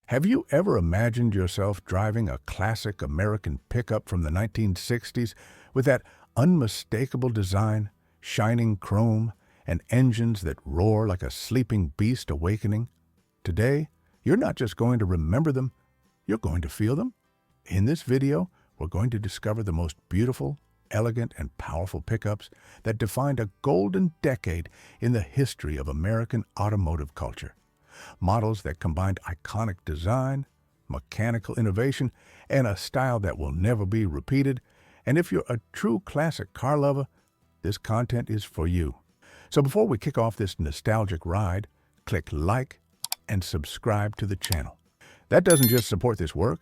Have you ever imagined yourself driving a classic American pickup from the 1960s with that unmistakable design, shining chrome, and engines that roar like a sleeping beast awakening? Today, you're not just going to remember them, you're going to feel them. In this video, we're going to discover the most beautiful, elegant, and powerful pickups that defined a golden decade in the history of American automotive culture. Models that combined iconic design, mechanical innovation, and a style that will never be repeated. And if you're a true classic car lover, this content is for you. So before we kick off this nostalgic ride, click like and subscribe to the channel. That doesn't just support this work,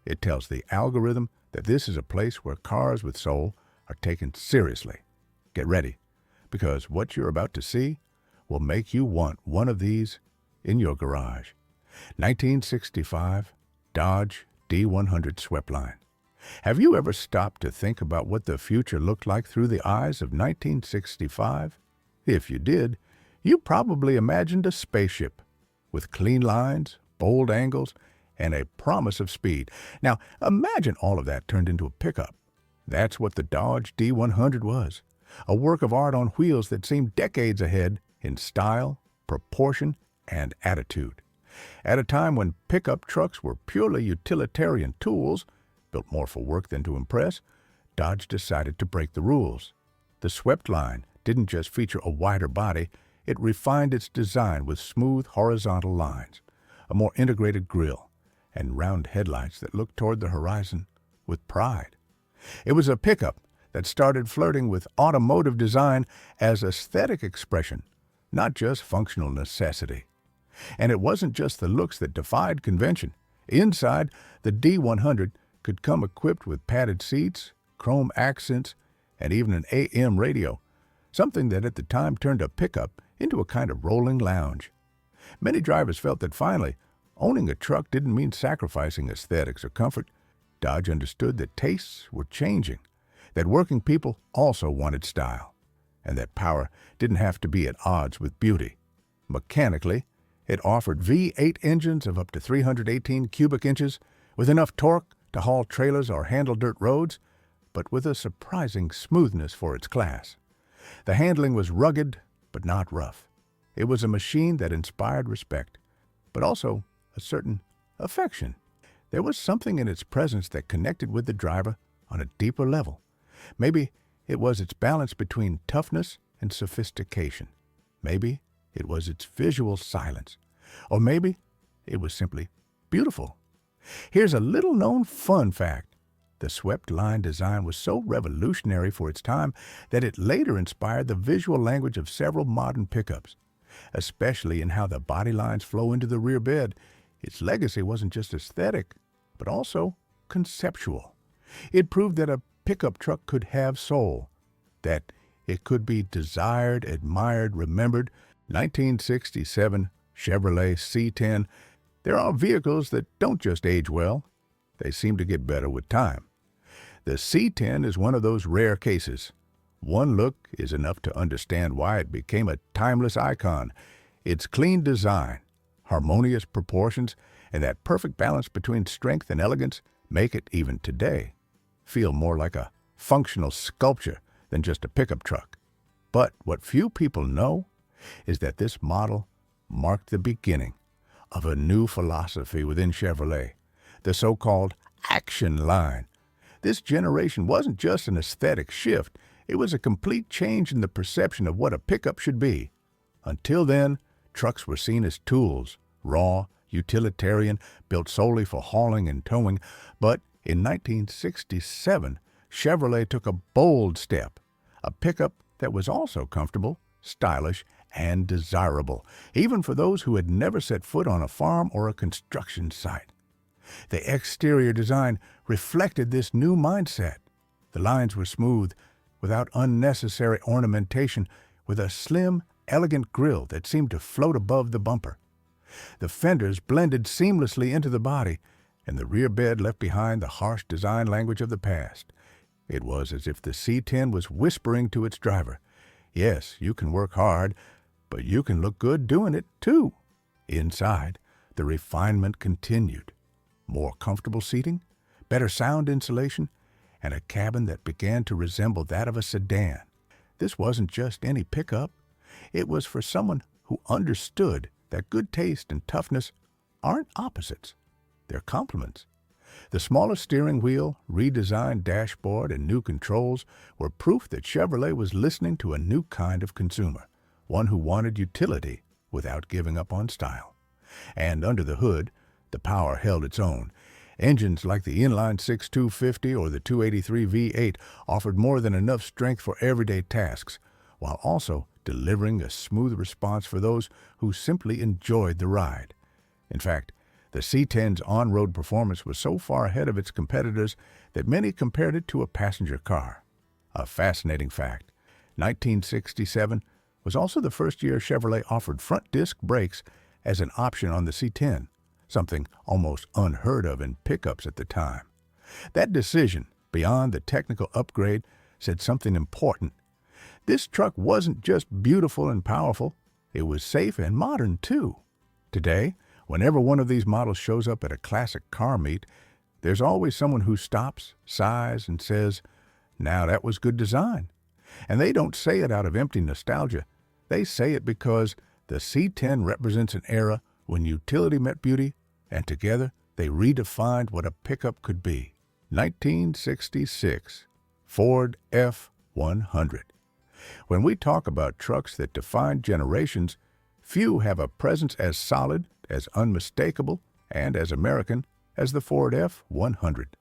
it tells the algorithm that this is a place where cars with soul are taken seriously. Get ready, because what you're about to see will make you want one of these in your garage. 1965 Dodge D100 Sweepline. Have you ever stopped to think about what the future looked like through the eyes of 1965? If you did, you probably imagined a spaceship with clean lines, bold angles, and a promise of speed. Now, imagine all of that turned into a pickup. That's what the Dodge D100 was, a work of art on wheels that seemed decades ahead in style, proportion, and attitude. At a time when pickup trucks were purely utilitarian tools, built more for work than to impress, Dodge decided to break the rules. The Sweepline didn't just feature a wider body, it refined its design with smooth horizontal lines, a more integrated grille, and round headlights that looked toward the horizon with pride. It was a pickup that started flirting with automotive design as aesthetic expression, not just functional necessity. And it wasn't just the looks that defied convention. Inside, the D100 could come equipped with padded seats, chrome accents, and even an AM radio, something that at the time turned a pickup into a kind of rolling lounge. Many drivers felt that finally, owning a truck didn't mean sacrificing aesthetics or comfort. Dodge understood that tastes were changing, that working people also wanted style, and that power didn't have to be at odds with beauty. Mechanically, it offered V8 engines of up to 318 cubic inches, with enough torque to haul trailers or handle dirt roads, but with a surprising smoothness for its class. The handling was rugged, but not rough. It was a machine that inspired respect, but also a certain affection. There was something in its presence that connected with the driver on a deeper level. Maybe it was its balance between toughness and sophistication. Maybe it was its visual silence. Or maybe it was simply beautiful. Here's a little-known fun fact. The Sweepline design was so revolutionary for its time that it later inspired the visual language of several modern pickups, especially in how the body lines flow into the rear bed. Its legacy wasn't just aesthetic, but also conceptual. It proved that a pickup truck could have soul, that it could be desired, admired, remembered. 1967 Chevrolet C10. There are vehicles that don't just age well, they seem to get better with time. The C10 is one of those rare cases. One look is enough to understand why it became a timeless icon. Its clean design, harmonious proportions, and that perfect balance between strength and elegance make it, even today, feel more like a functional sculpture than just a pickup truck. But what few people know is that this model marked the beginning of a new philosophy within Chevrolet, the so-called action line. This generation wasn't just an aesthetic shift, it was a complete change in the perception of what a pickup should be. Until then, trucks were seen as tools, raw, utilitarian, built solely for hauling and towing. But in 1967, Chevrolet took a bold step, a pickup that was also comfortable, stylish, and desirable, even for those who had never set foot on a farm or a construction site. The exterior design reflected this new mindset. The lines were smooth, without unnecessary ornamentation, with a slim, elegant grille that seemed to float above the bumper. The fenders blended seamlessly into the body, and the rear bed left behind the harsh design language of the past. It was as if the C10 was whispering to its driver, "Yes, you can work hard, but you can look good doing it, too." Inside, the refinement continued. More comfortable seating, better sound insulation, and a cabin that began to resemble that of a sedan. This wasn't just any pickup. It was for someone who understood that good taste and toughness aren't opposites. They're complements. The smaller steering wheel, redesigned dashboard, and new controls were proof that Chevrolet was listening to a new kind of consumer, one who wanted utility without giving up on style. And under the hood, the power held its own. Engines like the inline-six 250 or the 283 V8 offered more than enough strength for everyday tasks, while also delivering a smooth response for those who simply enjoyed the ride. In fact, the C10's on-road performance was so far ahead of its competitors that many compared it to a passenger car. A fascinating fact, 1967 was also the first year Chevrolet offered front disc brakes as an option on the C10, something almost unheard of in pickups at the time. That decision, beyond the technical upgrade, said something important. This truck wasn't just beautiful and powerful, it was safe and modern too. Today, whenever one of these models shows up at a classic car meet, there's always someone who stops, sighs, and says, "Now that was good design." And they don't say it out of empty nostalgia. They say it because the C10 represents an era when utility met beauty, and together they redefined what a pickup could be. 1966, Ford F-100. When we talk about trucks that define generations, few have a presence as solid, as unmistakable, and as American as the Ford F-100.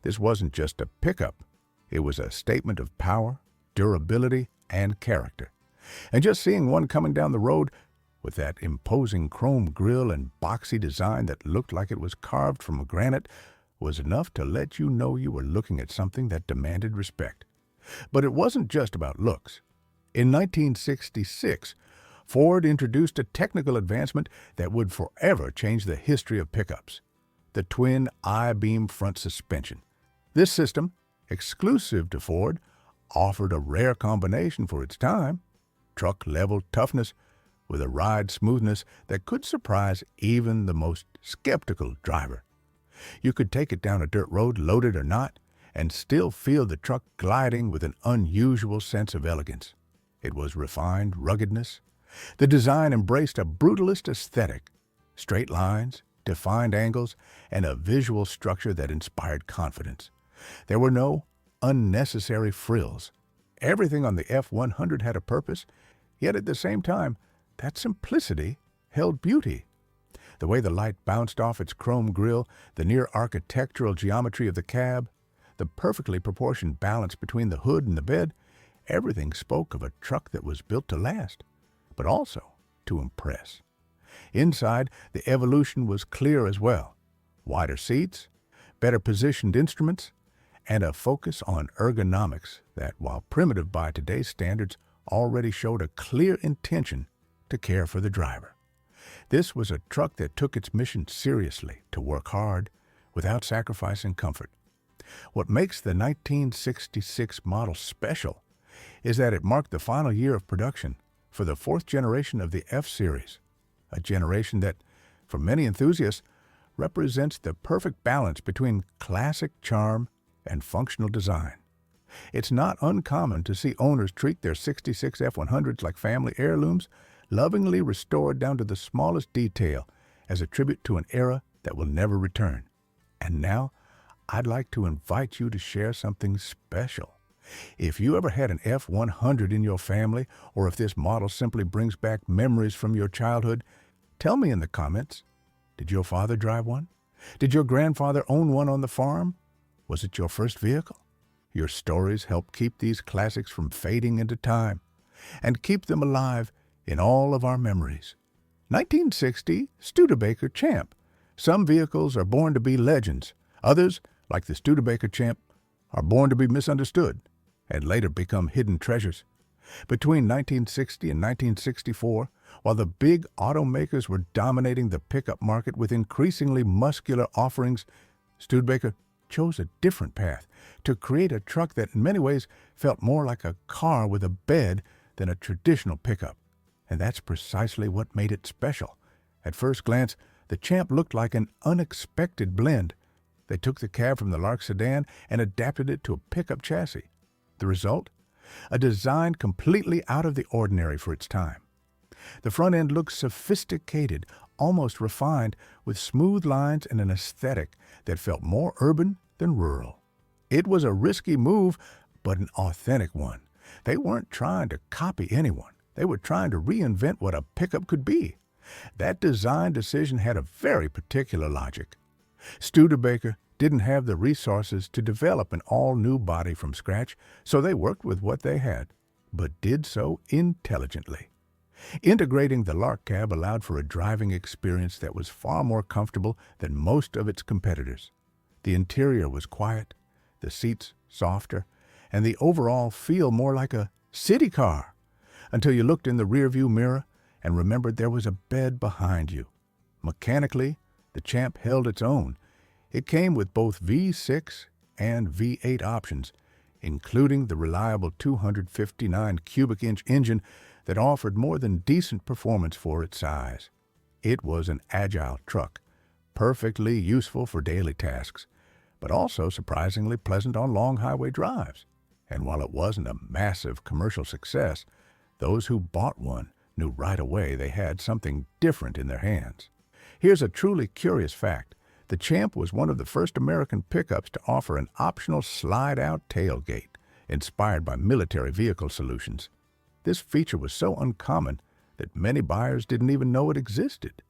This wasn't just a pickup. It was a statement of power, durability, and character. And just seeing one coming down the road with that imposing chrome grille and boxy design that looked like it was carved from granite was enough to let you know you were looking at something that demanded respect. But it wasn't just about looks. In 1966, Ford introduced a technical advancement that would forever change the history of pickups: the twin I-beam front suspension. This system, exclusive to Ford, offered a rare combination for its time: truck-level toughness with a ride smoothness that could surprise even the most skeptical driver. You could take it down a dirt road, loaded or not, and still feel the truck gliding with an unusual sense of elegance. It was refined ruggedness. The design embraced a brutalist aesthetic: straight lines, defined angles, and a visual structure that inspired confidence. There were no unnecessary frills. Everything on the F-100 had a purpose, yet at the same time, that simplicity held beauty. The way the light bounced off its chrome grille, the near-architectural geometry of the cab, the perfectly proportioned balance between the hood and the bed, everything spoke of a truck that was built to last, but also to impress. Inside, the evolution was clear as well: wider seats, better positioned instruments, and a focus on ergonomics that, while primitive by today's standards, already showed a clear intention to care for the driver. This was a truck that took its mission seriously, to work hard without sacrificing comfort. What makes the 1966 model special is that it marked the final year of production for the fourth generation of the F-Series, a generation that, for many enthusiasts, represents the perfect balance between classic charm and functional design. It's not uncommon to see owners treat their 66 F-100s like family heirlooms, lovingly restored down to the smallest detail as a tribute to an era that will never return. And now, I'd like to invite you to share something special. If you ever had an F-100 in your family, or if this model simply brings back memories from your childhood, tell me in the comments. Did your father drive one? Did your grandfather own one on the farm? Was it your first vehicle? Your stories help keep these classics from fading into time and keep them alive in all of our memories. 1960 Studebaker Champ. Some vehicles are born to be legends. Others, like the Studebaker Champ, are born to be misunderstood and later become hidden treasures. Between 1960 and 1964, while the big automakers were dominating the pickup market with increasingly muscular offerings, Studebaker chose a different path: to create a truck that in many ways felt more like a car with a bed than a traditional pickup. And that's precisely what made it special. At first glance, The Champ looked like an unexpected blend. They took the cab from the Lark sedan and adapted it to a pickup chassis. The result? A design completely out of the ordinary for its time. The front end looked sophisticated, almost refined, with smooth lines and an aesthetic that felt more urban than rural. It was a risky move, but an authentic one. They weren't trying to copy anyone. They were trying to reinvent what a pickup could be. That design decision had a very particular logic. Studebaker didn't have the resources to develop an all-new body from scratch, so they worked with what they had, but did so intelligently. Integrating the Lark cab allowed for a driving experience that was far more comfortable than most of its competitors. The interior was quiet, the seats softer, and the overall feel more like a city car, until you looked in the rearview mirror and remembered there was a bed behind you. Mechanically, the Champ held its own. It came with both V6 and V8 options, including the reliable 259 cubic inch engine that offered more than decent performance for its size. It was an agile truck, perfectly useful for daily tasks, but also surprisingly pleasant on long highway drives. And while it wasn't a massive commercial success, those who bought one knew right away they had something different in their hands. Here's a truly curious fact. The Champ was one of the first American pickups to offer an optional slide-out tailgate, inspired by military vehicle solutions. This feature was so uncommon that many buyers didn't even know it existed.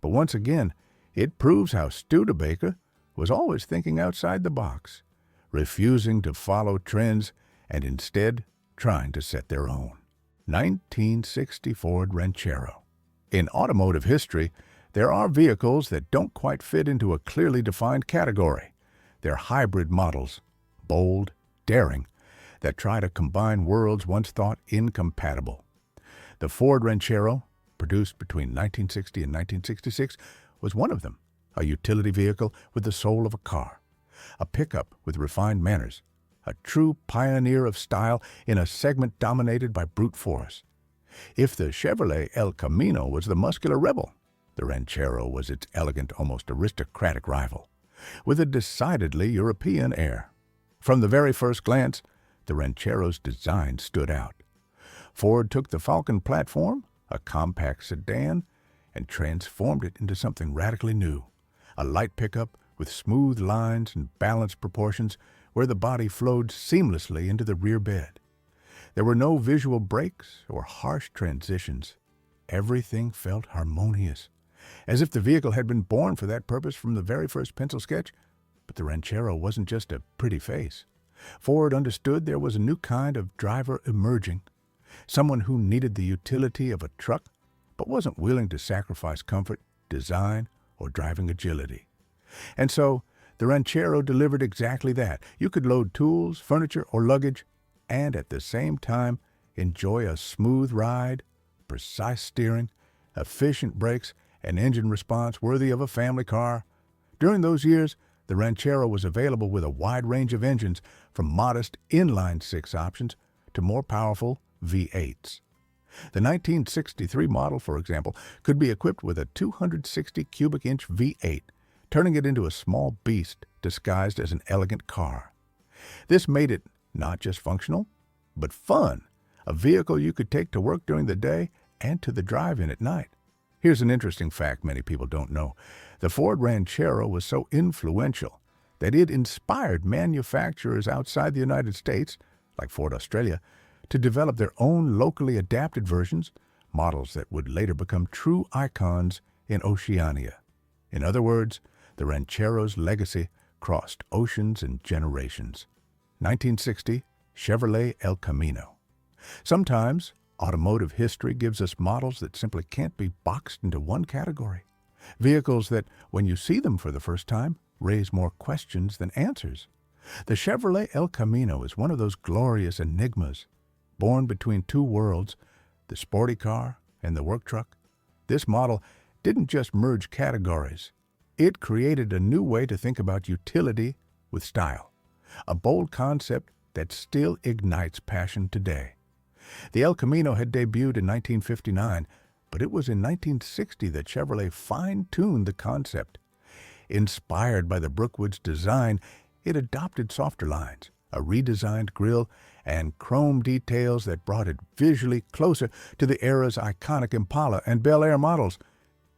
But once again, it proves how Studebaker was always thinking outside the box, refusing to follow trends and instead trying to set their own. 1960 Ford Ranchero. In automotive history, there are vehicles that don't quite fit into a clearly defined category. They're hybrid models, bold, daring, that try to combine worlds once thought incompatible. The Ford Ranchero, produced between 1960 and 1966, was one of them, a utility vehicle with the soul of a car, a pickup with refined manners, a true pioneer of style in a segment dominated by brute force. If the Chevrolet El Camino was the muscular rebel, the Ranchero was its elegant, almost aristocratic rival, with a decidedly European air. From the very first glance, the Ranchero's design stood out. Ford took the Falcon platform, a compact sedan, and transformed it into something radically new, a light pickup with smooth lines and balanced proportions where the body flowed seamlessly into the rear bed. There were no visual breaks or harsh transitions. Everything felt harmonious, as if the vehicle had been born for that purpose from the very first pencil sketch. But the Ranchero wasn't just a pretty face. Ford understood there was a new kind of driver emerging, someone who needed the utility of a truck but wasn't willing to sacrifice comfort, design, or driving agility. And so, the Ranchero delivered exactly that. You could load tools, furniture, or luggage, and at the same time enjoy a smooth ride, precise steering, efficient brakes, and engine response worthy of a family car. During those years, the Ranchero was available with a wide range of engines, from modest inline-six options to more powerful V8s. The 1963 model, for example, could be equipped with a 260 cubic inch V8, turning it into a small beast disguised as an elegant car. This made it not just functional, but fun, a vehicle you could take to work during the day and to the drive-in at night. Here's an interesting fact many people don't know. The Ford Ranchero was so influential that it inspired manufacturers outside the United States, like Ford Australia, to develop their own locally adapted versions, models that would later become true icons in Oceania. In other words, the Ranchero's legacy crossed oceans and generations. 1960, Chevrolet El Camino. Sometimes, automotive history gives us models that simply can't be boxed into one category. Vehicles that, when you see them for the first time, raise more questions than answers. The Chevrolet El Camino is one of those glorious enigmas, born between two worlds, the sporty car and the work truck. This model didn't just merge categories. It created a new way to think about utility with style, a bold concept that still ignites passion today. The El Camino had debuted in 1959, But it was in 1960 that Chevrolet fine-tuned the concept. Inspired by the Brookwood's design, it adopted softer lines, a redesigned grille, and chrome details that brought it visually closer to the era's iconic Impala and Bel Air models.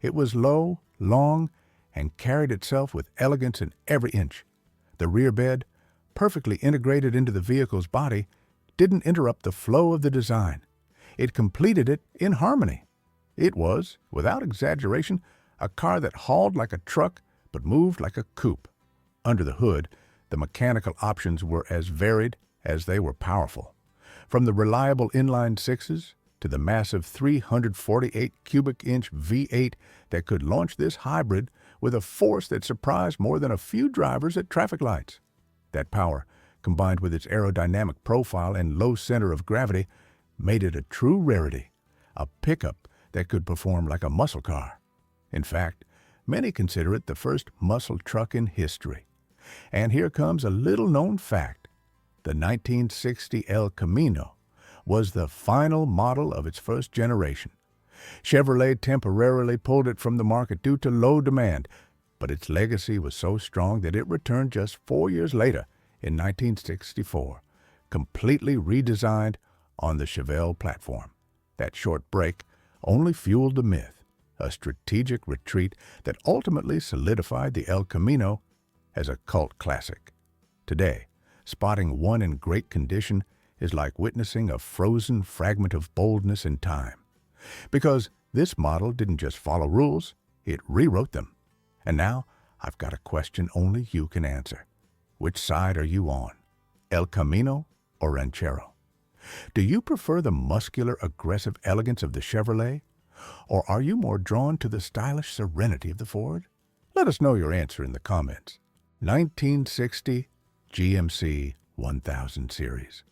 It was low, long, and carried itself with elegance in every inch. The rear bed, perfectly integrated into the vehicle's body, didn't interrupt the flow of the design. It completed it in harmony. It was, without exaggeration, a car that hauled like a truck but moved like a coupe. Under the hood, the mechanical options were as varied as they were powerful. From the reliable inline sixes to the massive 348 cubic inch V8 that could launch this hybrid with a force that surprised more than a few drivers at traffic lights. That power, combined with its aerodynamic profile and low center of gravity, made it a true rarity, a pickup that could perform like a muscle car. In fact, many consider it the first muscle truck in history. And here comes a little-known fact. The 1960 El Camino was the final model of its first generation. Chevrolet temporarily pulled it from the market due to low demand, but its legacy was so strong that it returned just 4 years later in 1964, completely redesigned on the Chevelle platform. That short break only fueled the myth, a strategic retreat that ultimately solidified the El Camino as a cult classic. Today, spotting one in great condition is like witnessing a frozen fragment of boldness in time. Because this model didn't just follow rules, it rewrote them. And now, I've got a question only you can answer. Which side are you on? El Camino or Ranchero? Do you prefer the muscular, aggressive elegance of the Chevrolet? Or are you more drawn to the stylish serenity of the Ford? Let us know your answer in the comments. 1960 GMC 1000 series.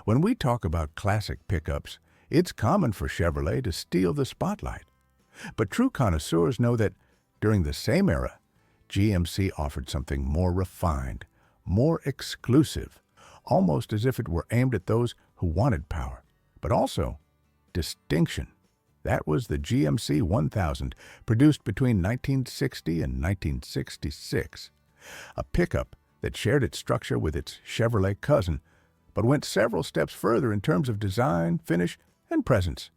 When we talk about classic pickups, it's common for Chevrolet to steal the spotlight. But true connoisseurs know that during the same era, GMC offered something more refined, more exclusive, almost as if it were aimed at those who wanted power, but also distinction. That was the GMC 1000, produced between 1960 and 1966. A pickup that shared its structure with its Chevrolet cousin, but went several steps further in terms of design, finish, and presence.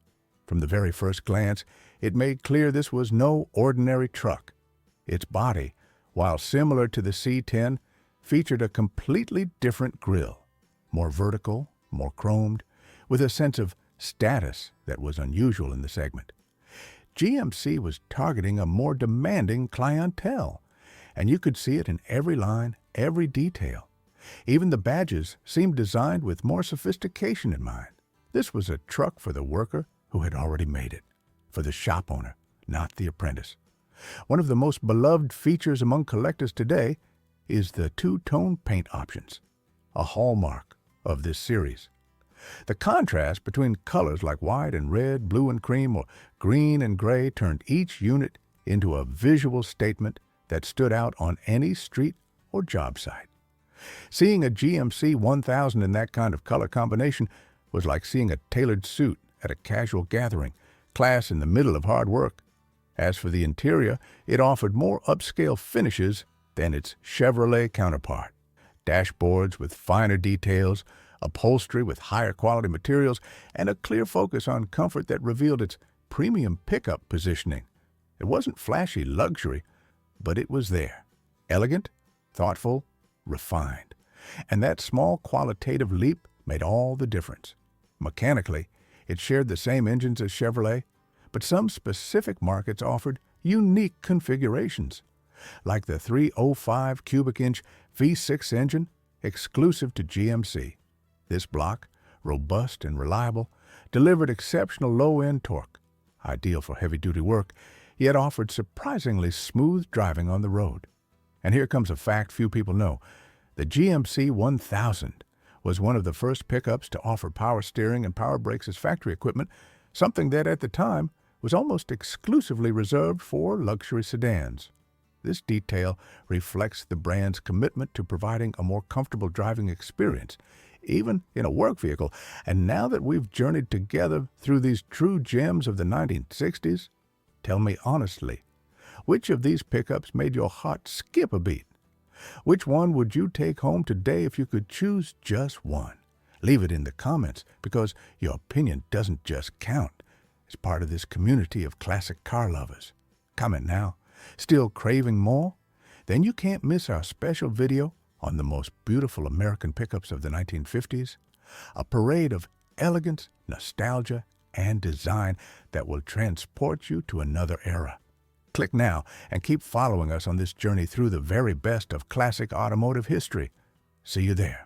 From the very first glance, it made clear this was no ordinary truck. Its body, while similar to the C10, featured a completely different grille, more vertical, more chromed, with a sense of status that was unusual in the segment. GMC was targeting a more demanding clientele, and you could see it in every line, every detail. Even the badges seemed designed with more sophistication in mind. This was a truck for the worker who had already made it, for the shop owner, not the apprentice. One of the most beloved features among collectors today is the two-tone paint options, a hallmark of this series. The contrast between colors like white and red, blue and cream, or green and gray turned each unit into a visual statement that stood out on any street or job site. Seeing a GMC 1000 in that kind of color combination was like seeing a tailored suit at a casual gathering, class in the middle of hard work. As for the interior, it offered more upscale finishes than its Chevrolet counterpart. Dashboards with finer details, upholstery with higher quality materials, and a clear focus on comfort that revealed its premium pickup positioning. It wasn't flashy luxury, but it was there. Elegant, thoughtful, refined. And that small qualitative leap made all the difference. Mechanically, it shared the same engines as Chevrolet, but some specific markets offered unique configurations, like the 305 cubic inch V6 engine exclusive to GMC. This block, robust and reliable, delivered exceptional low-end torque, ideal for heavy-duty work, yet offered surprisingly smooth driving on the road. And here comes a fact few people know. The GMC 1000 was one of the first pickups to offer power steering and power brakes as factory equipment, something that at the time was almost exclusively reserved for luxury sedans. This detail reflects the brand's commitment to providing a more comfortable driving experience, even in a work vehicle. And now that we've journeyed together through these true gems of the 1960s, tell me honestly, which of these pickups made your heart skip a beat? Which one would you take home today if you could choose just one? Leave it in the comments, because your opinion doesn't just count. It's part of this community of classic car lovers. Comment now. Still craving more? Then you can't miss our special video on the most beautiful American pickups of the 1950s, a parade of elegance, nostalgia, and design that will transport you to another era. Click now and keep following us on this journey through the very best of classic automotive history. See you there.